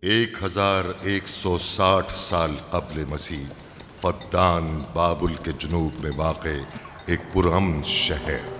1160 سال قبل مسیح فدان بابل کے جنوب میں واقع ایک پرامن شہر۔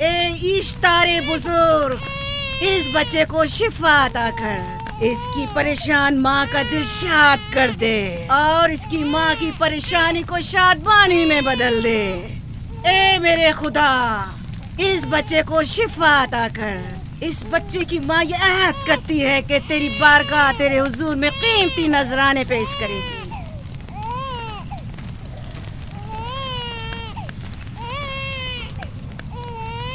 اے اشتار بزرگ، اس بچے کو شفا عطا کر، اس کی پریشان ماں کا دل شاد کر دے اور اس کی ماں کی پریشانی کو شادمانی میں بدل دے۔ اے میرے خدا، اس بچے کو شفا عطا کر۔ اس بچے کی ماں یہ عہد کرتی ہے کہ تیری بارگاہ تیرے حضور میں قیمتی نذرانے پیش کرے گی۔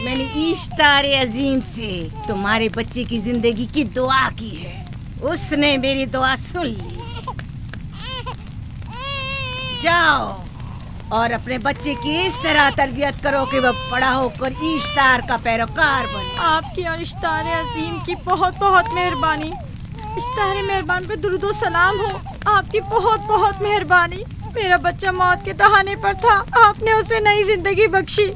میں نے اشتار عظیم سے تمہارے بچے کی زندگی کی دعا کی ہے، اس نے میری دعا سن لی۔ جاؤ اور اپنے بچے کی اس طرح تربیت کرو کہ وہ بڑا ہو کر اشتار کا پیروکار بنے۔ آپ کی اور اشتار عظیم کی بہت بہت مہربانی۔ اشتار مہربان پہ درود و سلام ہو، آپ کی بہت بہت مہربانی۔ میرا بچہ موت کے دہانے پر تھا، آپ نے اسے نئی زندگی بخشی۔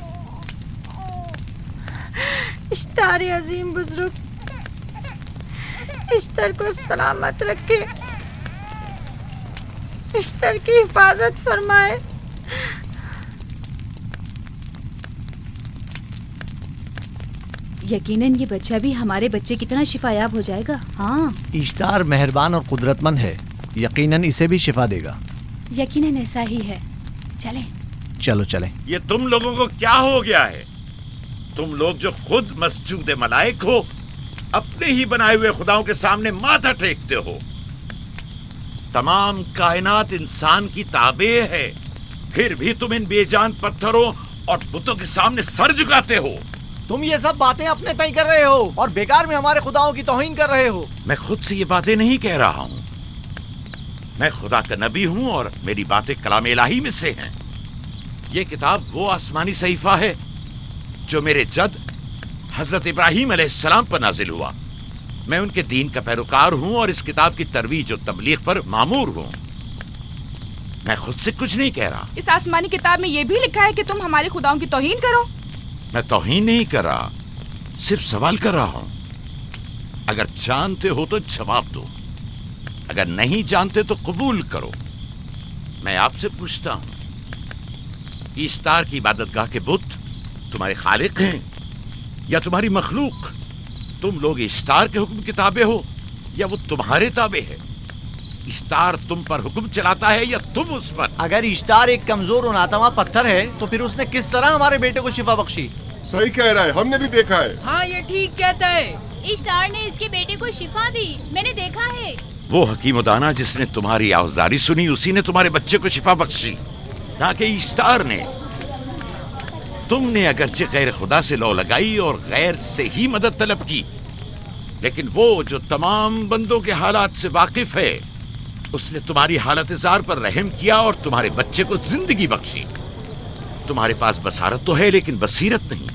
اشتار عظیم بزرگ اشتر کو سلامت رکھے، اشتر کی حفاظت فرمائے۔ یقیناً یہ بچہ بھی ہمارے بچے کی طرح شفا یاب ہو جائے گا۔ ہاں، اشتار مہربان اور قدرت مند ہے، یقیناً اسے بھی شفا دے گا۔ یقیناً ایسا ہی ہے۔ چلیں چلو چلیں۔ یہ تم لوگوں کو کیا ہو گیا ہے؟ تم لوگ جو خود مسجود ملائک ہو، اپنے ہی بنائے ہوئے خداؤں کے سامنے ماتھا ٹیکتے ہو۔ تمام کائنات انسان کی تابع ہے، پھر بھی تم ان بے جان پتھروں اور بتوں کے سامنے سر جھکاتے ہو۔ تم یہ سب باتیں اپنے تئیں کر رہے ہو اور بیکار میں ہمارے خداؤں کی توہین کر رہے ہو۔ میں خود سے یہ باتیں نہیں کہہ رہا ہوں، میں خدا کا نبی ہوں اور میری باتیں کلام الہی میں سے ہیں۔ یہ کتاب وہ آسمانی صحیفہ ہے جو میرے جد حضرت ابراہیم علیہ السلام پر نازل ہوا۔ میں ان کے دین کا پیروکار ہوں اور اس کتاب کی ترویج و تبلیغ پر مامور ہوں۔ میں خود سے کچھ نہیں کہہ رہا۔ اس آسمانی کتاب میں یہ بھی لکھا ہے کہ تم ہمارے خداؤں کی توہین کرو۔ میں توہین نہیں کر رہا، صرف سوال کر رہا ہوں۔ اگر جانتے ہو تو جواب دو، اگر نہیں جانتے تو قبول کرو۔ میں آپ سے پوچھتا ہوں، اشتار کی عبادت گاہ کے بت تمہارے خالق ہیں یا تمہاری مخلوق؟ تم لوگ اشتار کے حکم کے تابع ہو یا وہ تمہارے تابع ہے؟ اشتار تم پر حکم چلاتا ہے یا تم اس پر؟ اگر اشتار ایک کمزور اور ناتواں پتھر ہے تو پھر اس نے کس طرح ہمارے بیٹے کو شفا بخشی؟ صحیح کہہ رہا ہے، ہم نے بھی دیکھا ہے۔ ہاں یہ ٹھیک کہتا ہے۔ اشتار نے اس کے بیٹے کو شفا دی، میں نے دیکھا ہے۔ وہ حکیم و دانا جس نے تمہاری آوازاری سنی، اسی نے تمہارے بچے کو شفا بخشی، نہ کہ اشتار نے۔ تم نے اگرچہ غیر خدا سے لو لگائی اور غیر سے ہی مدد طلب کی، لیکن وہ جو تمام بندوں کے حالات سے واقف ہے، اس نے تمہاری حالت زار پر رحم کیا اور تمہارے بچے کو زندگی بخشی۔ تمہارے پاس بصارت تو ہے لیکن بصیرت نہیں۔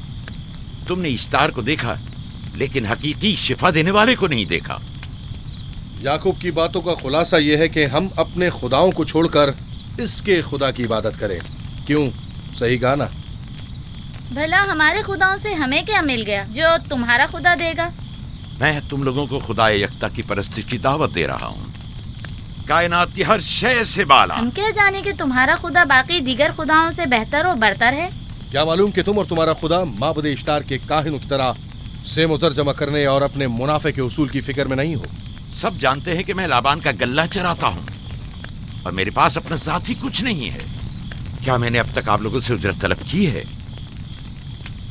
تم نے اشتار کو دیکھا لیکن حقیقی شفا دینے والے کو نہیں دیکھا۔ یعقوب کی باتوں کا خلاصہ یہ ہے کہ ہم اپنے خداؤں کو چھوڑ کر اس کے خدا کی عبادت کرے. کیوں؟ صحیح کہا نا؟ بھلا ہمارے خداؤں سے ہمیں کیا مل گیا جو تمہارا خدا دے گا؟ میں تم لوگوں کو خدا یکتا کی پرستش کی دعوت دے رہا ہوں، کائنات کی ہر شے سے بالا. ہم کیا جانے کہ تمہارا خدا باقی دیگر خداؤں سے بہتر و برتر ہے؟ کیا معلوم کہ تم اور تمہارا خدا معبد اشتار کے کاہنوں کی طرح سیم و زر جمع کرنے اور اپنے منافع کے اصول کی فکر میں نہیں ہو. سب جانتے ہیں کہ میں لابان کا غلہ چراتا ہوں اور میرے پاس اپنا ذاتی کچھ نہیں ہے. کیا میں نے اب تک آپ لوگوں سے اجرت طلب کی ہے؟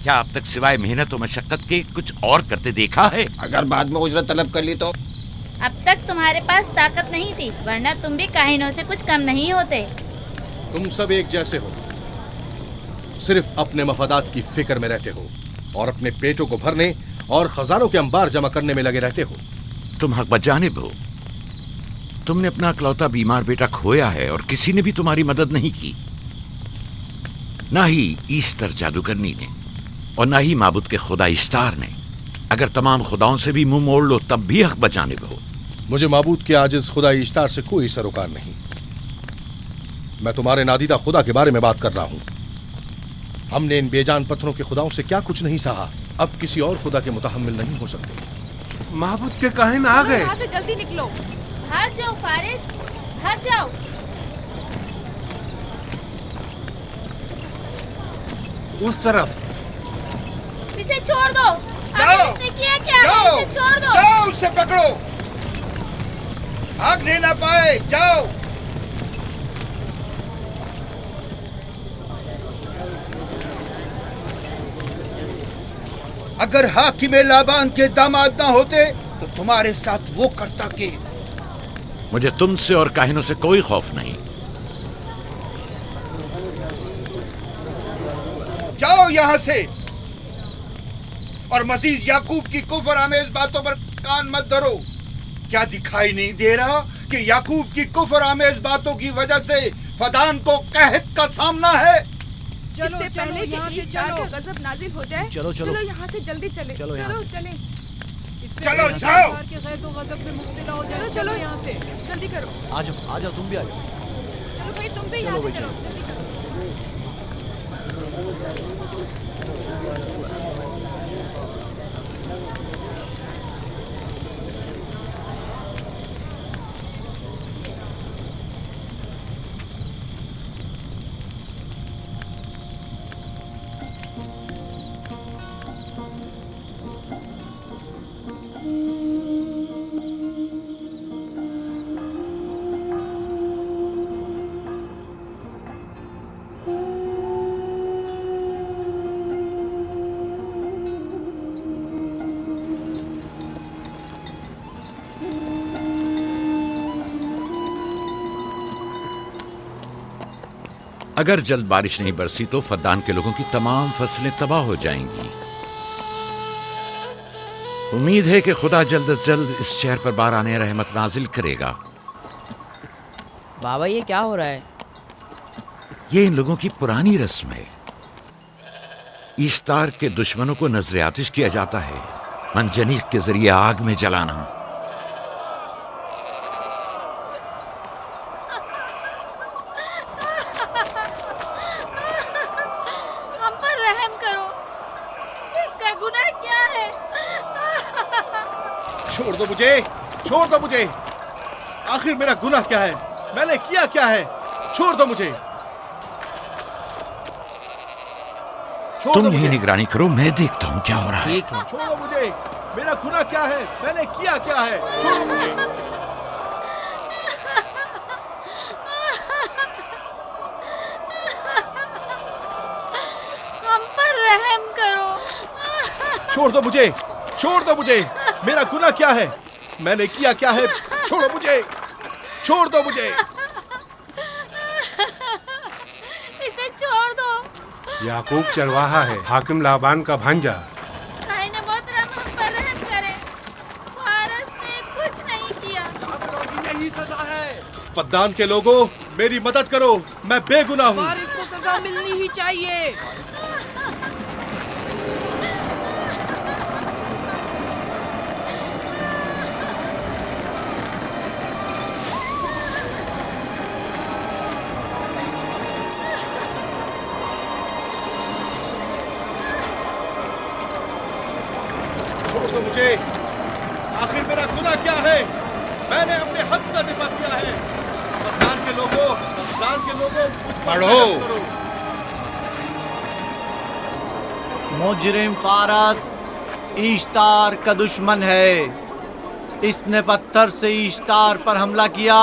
کیا اب تک سوائے محنت و مشقت کے کچھ اور کرتے دیکھا ہے؟ اگر بعد میں اجرت طلب کر لی تو؟ اب تک تمہارے پاس طاقت نہیں تھی، ورنہ تم بھی کاہنوں سے کچھ کم نہیں ہوتے. تم سب ایک جیسے ہو، صرف اپنے مفادات کی فکر میں رہتے ہو اور اپنے پیٹوں کو بھرنے اور خزانوں کے انبار جمع کرنے میں لگے رہتے ہو. تم حق بجانب ہو. تم نے اپنا اکلوتا بیمار بیٹا کھویا ہے اور کسی نے بھی تمہاری مدد نہیں کی، نہ ہی ایسٹر جادوگرنی نے اور نہ ہی معبود کے خدا اشتار نے. اگر تمام خداؤں سے بھی منہ موڑ لو تب بھی حق بجانب ہو. مجھے معبود کے عاجز خدا اشتار سے کوئی سروکار نہیں. میں تمہارے نادیدہ خدا کے بارے میں بات کر رہا ہوں. ہم نے ان بے جان پتھروں کے خداؤں سے کیا کچھ نہیں سہا، اب کسی اور خدا کے متحمل نہیں ہو سکتے. معبود کے کاہن آ گئے. یہاں سے جلدی نکلو. ہٹ جاؤ فارس، ہٹ جاؤ. اس طرف اسے چھوڑ دو. جاؤ. اس نے کیا کیا ہے؟ جاؤ. اسے چھوڑ دو. جاؤ اسے پکڑو، بھاگنے نہ پائے. جاؤ. اگر حاکم لابان کے داماد نہ ہوتے تو تمہارے ساتھ وہ کرتا کہ. مجھے تم سے اور کاہنوں سے کوئی خوف نہیں. جاؤ یہاں سے اور مزید یعقوب کی کفر آمیز باتوں پر کان مت دھرو. کیا دکھائی نہیں دے رہا کہ یعقوب کی کفر آمیز باتوں کی وجہ سے فدان کو قحط کا سامنا ہے؟ چلو پہلے یہاں سے چلو، غضب نازل ہو جائے. چلو یہاں سے جلدی چلے. چلو چلیں. چلو جاؤ. چلو یہاں سے جلدی کرو. آ جاؤ تم بھی آ جاؤ. چلو بھائی تم بھی یہاں سے چلو. جلدی کرو. اگر جلد بارش نہیں برسی تو فدان کے لوگوں کی تمام فصلیں تباہ ہو جائیں گی. امید ہے کہ خدا جلد از جلد اس شہر پر باران رحمت نازل کرے گا. بابا یہ کیا ہو رہا ہے؟ یہ ان لوگوں کی پرانی رسم ہے. ایسٹار کے دشمنوں کو نذر آتش کیا جاتا ہے، منجنیق کے ذریعے آگ میں جلانا. ہم پر رحم کرو، اس کا گناہ کیا ہے؟ چھوڑ دو مجھے، چھوڑ دو مجھے. آخر میرا گناہ کیا ہے؟ میں نے کیا کیا ہے؟ چھوڑ دو مجھے. تم ہی نگرانی کرو، میں دیکھتا ہوں کیا ہو رہا ہے. ٹھیک ہے. چھوڑو مجھے. میرا گناہ کیا ہے؟ میں نے کیا کیا ہے؟ چھوڑو مجھے. ہم پر رحم کرو. چھوڑ دو مجھے، چھوڑ دو مجھے. میرا گناہ کیا ہے؟ میں نے کیا کیا ہے؟ چھوڑو مجھے، چھوڑ دو مجھے. اسے چھوڑ دو. یعقوب چرواہا ہے، حاکم لابان کا بھانجا. کائن محترم ہم پر رحم کرے، فارس نے کچھ نہیں کیا. یہی سزا ہے. فدان کے لوگوں میری مدد کرو، میں بے گناہ ہوں. فارس کو سزا ملنی ہی چاہیے. مجھے آخر میرا گناہ کیا ہے؟ میں نے اپنے حق کا دفاع کیا ہے۔ فردان کے لوگوں مجھ پر رحم کرو۔ مجرم فارس ایشتار کا دشمن ہے، اس نے پتھر سے ایشتار پر حملہ کیا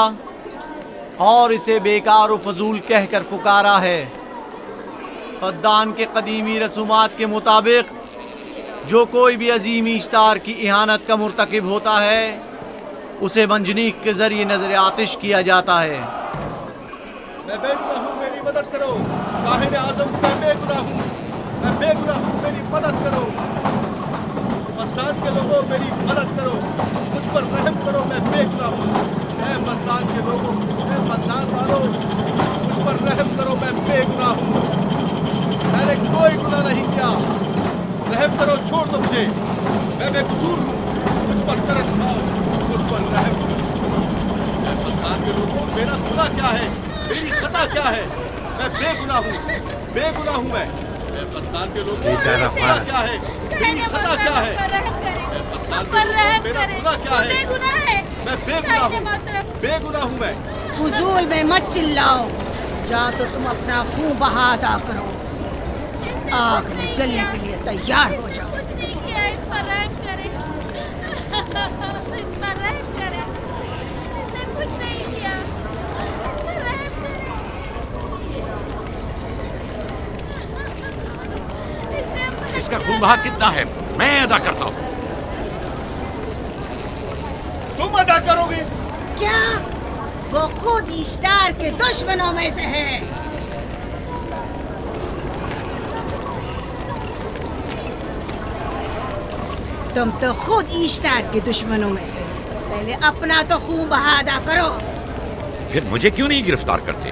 اور اسے بیکار و فضول کہہ کر پکارا ہے۔ فدان کے قدیمی رسومات کے مطابق جو کوئی بھی عظیم ایشتار کی اہانت کا مرتکب ہوتا ہے اسے منجنیق کے ذریعے نظر آتش کیا جاتا ہے۔ میں بے گناہ ہوں، میری مدد کرو۔ کاہن اعظم میں بے گناہ ہوں، میں بے گناہ ہوں، میری مدد کرو۔ فدان کے لوگوں میری مدد کرو، مجھ پر رحم کرو، میں بے گناہ ہوں۔ اے فدان کے لوگوں، اے فدان والوں، مجھ پر رحم کرو، میں بے گناہ ہوں۔ میں نے کوئی گناہ نہیں کیا، رحم کرو، چھوڑ دو مجھے، میں بے قصور ہوں، مجھ پر ترس کھاؤ، مجھ پر رحم کرو۔ اے فدان کے لوگوں، میرا گناہ کیا ہے؟ میری خطا کیا ہے؟ میں بے گناہ ہوں، بے گناہ ہوں میں۔ اے فدان کے لوگوں، میرا گناہ کیا ہے؟ میری خطا کیا ہے؟ اے فدان کے لوگوں، میرا گناہ کیا ہے؟ میں بے گناہ ہوں، بے گناہ ہوں میں۔ فضول میں مت چلاؤ، یا تو تم اپنا خون بہا ادا کرو، آگ میں جلنے کے لیے تیار ہو جاؤ۔ کچھ نہیں کیا، اس پر رحم کرے، اس پر رحم کرے، اس نے کچھ نہیں کیا، اس پر رحم کرے۔ اس کا خون بہا کتنا ہے میں ادا کرتا ہوں۔ تم ادا کرو گے؟ کیا وہ خود ایشتار کے دشمنوں میں سے ہے؟ تم تو خود ایشتار کے دشمنوں میں سے، پہلے اپنا تو خون بہا ادا کرو۔ پھر مجھے کیوں نہیں گرفتار کرتے؟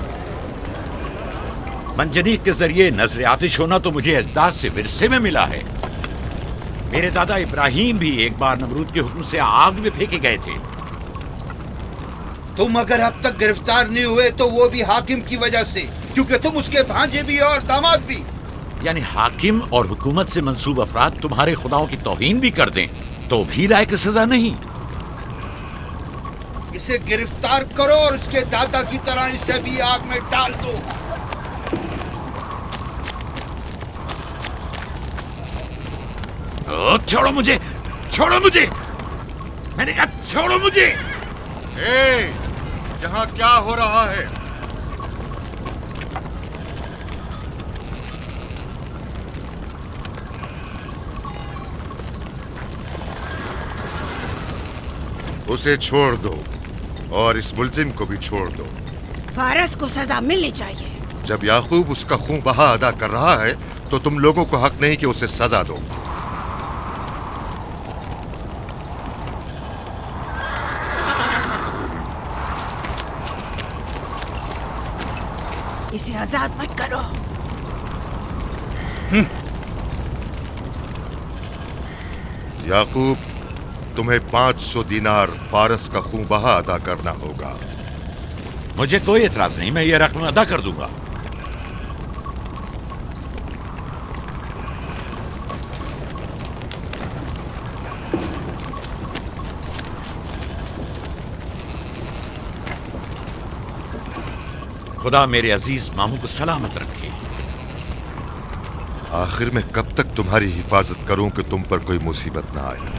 منجنیق کے ذریعے نظر آتش ہونا تو مجھے اجداد سے ورثے میں ملا ہے۔ میرے دادا ابراہیم بھی ایک بار نمرود کے حکم سے آگ میں پھینکے گئے تھے۔ تم اگر اب تک گرفتار نہیں ہوئے تو وہ بھی حاکم کی وجہ سے، کیونکہ تم اس کے بھانجے بھی اور داماد بھی۔ یعنی حاکم اور حکومت سے منسوب افراد تمہارے خداؤں کی توہین بھی کر دیں تو بھی لائق سزا نہیں؟ اسے گرفتار کرو اور اس کے دادا کی طرح اسے بھی آگ میں ڈال دو۔ چھوڑو مجھے، چھوڑو مجھے، میں نے کہا چھوڑو مجھے۔ اے یہاں کیا ہو رہا ہے؟ اسے چھوڑ دو اور اس ملزم کو بھی چھوڑ دو۔ فارس کو سزا ملنی چاہیے۔ جب یعقوب اس کا خون بہا ادا کر رہا ہے تو تم لوگوں کو حق نہیں کہ اسے سزا دو۔ اسے آزاد مت کرو۔ یعقوب، تمہیں 500 دینار فارس کا خون بہا ادا کرنا ہوگا۔ مجھے کوئی اعتراض نہیں، میں یہ رقم ادا کر دوں گا۔ خدا میرے عزیز ماموں کو سلامت رکھے۔ آخر میں کب تک تمہاری حفاظت کروں کہ تم پر کوئی مصیبت نہ آئے؟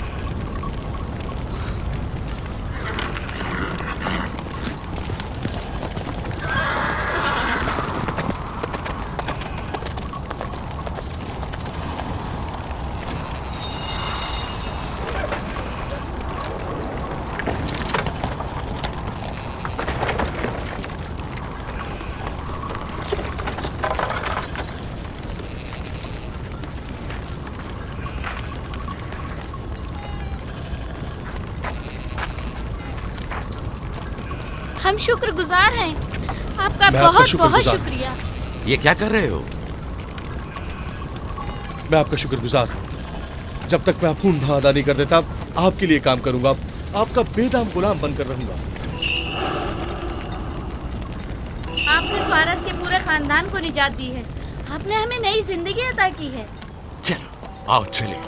ہم شکر گزار ہیں، آپ کا بہت بہت شکریہ۔ یہ کیا کر رہے ہو؟ میں آپ کا شکر گزار ہوں۔ جب تک میں خون بہا ادا نہیں کر دیتا آپ کے لیے کام کروں گا، آپ کا بے دام غلام بن کر رہوں گا۔ آپ نے فارس کے پورے خاندان کو نجات دی ہے، آپ نے ہمیں نئی زندگی عطا کی ہے۔ چلو آؤ چلے۔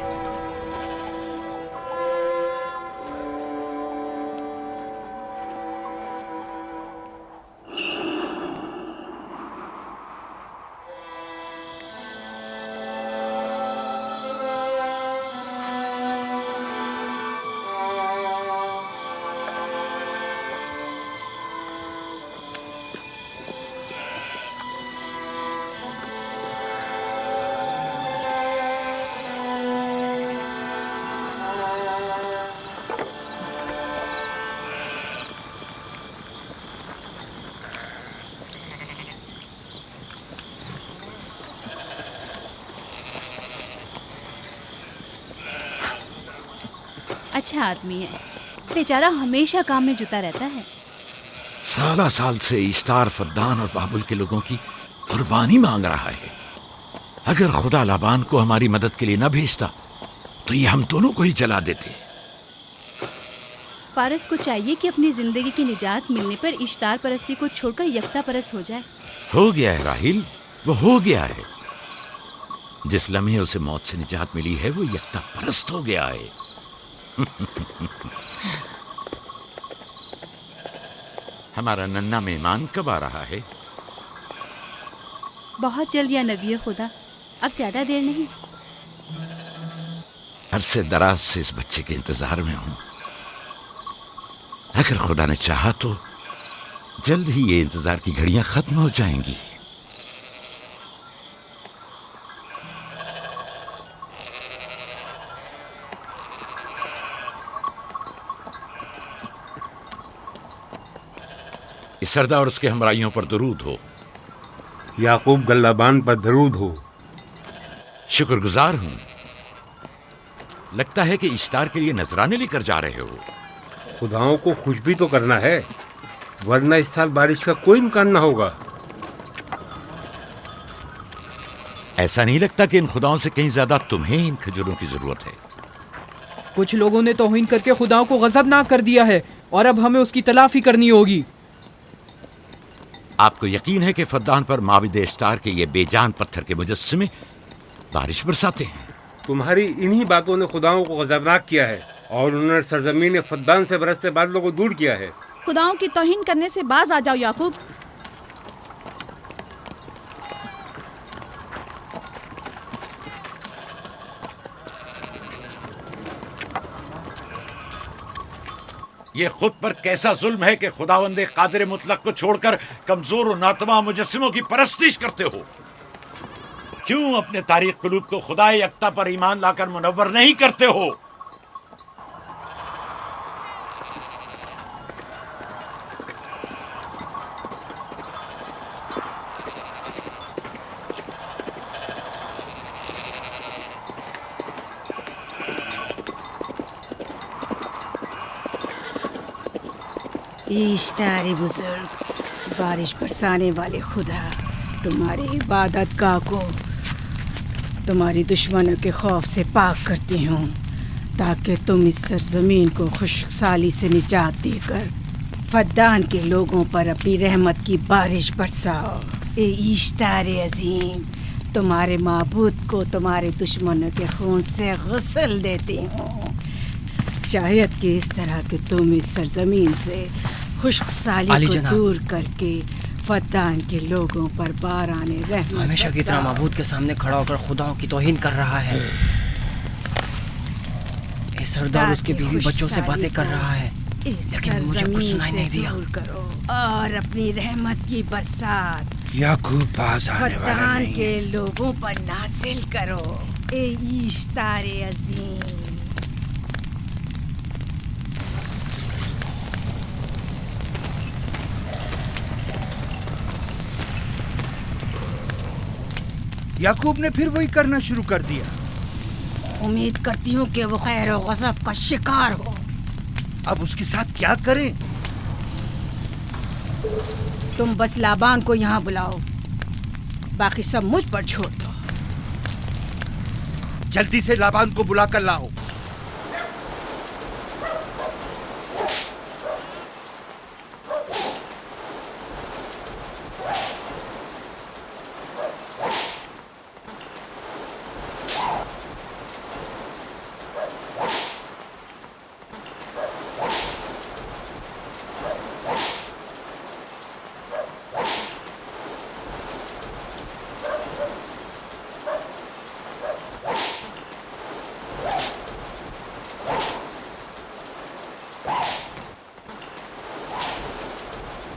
اچھا آدمی ہے، بیچارہ ہمیشہ کام میں جتا رہتا ہے۔ سالہ سال سے اشتار فدان اور بابل کے لوگوں کی قربانی مانگ رہا ہے۔ اگر خدا لابان کو ہماری مدد کے لیے نہ بھیجتا تو یہ ہم دونوں کو ہی جلا دیتے۔ فارس کو چاہیے کہ اپنی زندگی کی نجات ملنے پر اشتار پرستی کو چھوڑ کر یکتا پرست ہو جائے۔ ہو گیا ہے راہیل، وہ ہو گیا ہے۔ جس لمحے اسے موت سے نجات ملی ہے وہ یکتا پرست ہو گیا ہے۔ ہمارا ننھا مہمان کب آ رہا ہے؟ بہت جلد یا نبی خدا، اب زیادہ دیر نہیں۔ عرصے دراز سے اس بچے کے انتظار میں ہوں۔ اگر خدا نے چاہا تو جلد ہی یہ انتظار کی گھڑیاں ختم ہو جائیں گی۔ اس سردار اور اس کے ہمراہیوں پر درود ہو۔ یعقوب گلابان پر درود ہو۔ شکر گزار ہوں۔ لگتا ہے کہ اشتار کے لیے نذرانے لے کر جا رہے ہو۔ خداؤں کو خوش بھی تو کرنا ہے، ورنہ اس سال بارش کا کوئی امکان نہ ہوگا۔ ایسا نہیں لگتا کہ ان خداؤں سے کہیں زیادہ تمہیں ان کھجوروں کی ضرورت ہے؟ کچھ لوگوں نے توہین کر کے خداؤں کو غضبناک کر دیا ہے اور اب ہمیں اس کی تلافی کرنی ہوگی۔ آپ کو یقین ہے کہ فدان پر معبد اشتار کے یہ بے جان پتھر کے مجسمے بارش برساتے ہیں؟ تمہاری انہی باتوں نے خداؤں کو غضبناک کیا ہے اور انہوں نے سرزمین فدان سے برستے بادلوں کو دور کیا ہے۔ خداؤں کی توہین کرنے سے باز آ جاؤ یعقوب۔ یہ خود پر کیسا ظلم ہے کہ خداوند قادر مطلق کو چھوڑ کر کمزور و ناتواں مجسموں کی پرستش کرتے ہو؟ کیوں اپنے تاریخ قلوب کو خدا یکتا پر ایمان لا کر منور نہیں کرتے ہو؟ اشتار بزرگ، بارش برسانے والے خدا، تمہاری عبادت گاہ کو تمہاری دشمنوں کے خوف سے پاک کرتی ہوں تاکہ تم اس سرزمین کو خشک سالی سے نجات دے کر فدان کے لوگوں پر اپنی رحمت کی بارش برساؤ۔ اے اشتار عظیم، تمہارے معبود کو تمہارے دشمنوں کے خون سے غسل دیتی ہوں، شاید کہ اس طرح کہ تم اس سرزمین سے خشک سالی کو دور کر کے فدان کے لوگوں پر باران رحمت ہمیشہ کی طرح معبود کے سامنے کھڑا ہو کر خداؤں کی توہین کر رہا ہے۔ اے سردار اس کے بیوی بچوں سے باتیں کر رہا ہے لیکن مجھے کچھ سنائی نہیں دیا۔ کرو اور اپنی رحمت کی برسات یعقوب باز آنے والا فدان نہیں۔ کے لوگوں پر نازل کرو۔ اے اشتار عظیم، یعقوب نے پھر وہی کرنا شروع کر دیا۔ امید کرتی ہوں کہ وہ خیر و غضب کا شکار ہو۔ اب اس کے ساتھ کیا کریں؟ تم بس لابان کو یہاں بلاؤ، باقی سب مجھ پر چھوڑ دو۔ جلدی سے لابان کو بلا کر لاؤ۔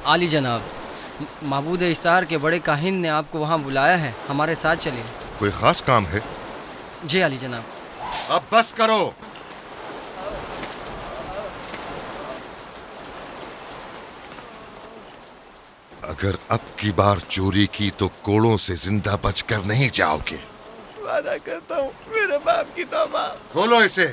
عالی جناب، معبود اشتار کے بڑے کاہن نے آپ کو وہاں بلایا ہے، ہمارے ساتھ چلیے۔ کوئی خاص کام ہے؟ جی عالی جناب۔ اب بس کرو۔ اگر اب کی بار چوری کی تو کوڑوں سے زندہ بچ کر نہیں جاؤ گے۔ وعدہ کرتا ہوں، میرے باپ کی توبہ۔ کھولو اسے۔